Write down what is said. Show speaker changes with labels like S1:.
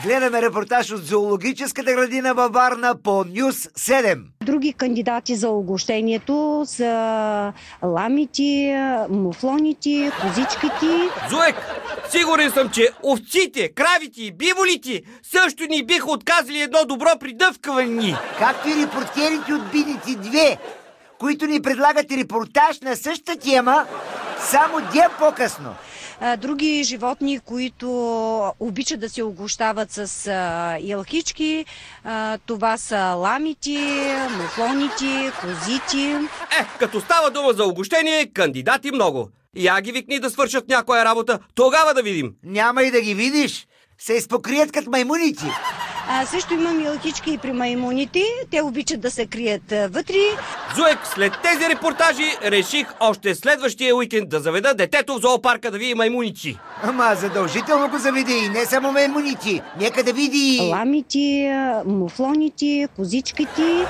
S1: Гледаме репортаж от зоологическата градина във Варна по Нюс 7.
S2: Други кандидати за угощението са ламите, муфлоните, козичките.
S3: Зоек, сигурен съм, че овците, кравите и биволите също ни биха отказали едно добро придъвкване.
S1: Както и репортерите от Бините 2, които ни предлагат репортаж на същата тема, само ден по-късно.
S2: Други животни, които обичат да се угощават с елхички, това са ламите, муфлоните, козите.
S3: Като става дума за угощение, кандидати много. Я ги викни да свършат някоя работа, тогава да видим.
S1: Няма и да ги видиш. Се изпокрият като маймуници.
S2: Също имам елхички и при маймуните. Те обичат да се крият вътре.
S3: Зоек, след тези репортажи реших още следващия уикенд да заведа детето в зоопарка да види маймуници.
S1: Ама задължително го заведе и не само маймуници. Нека да види
S2: ламите, муфлоните, козичките.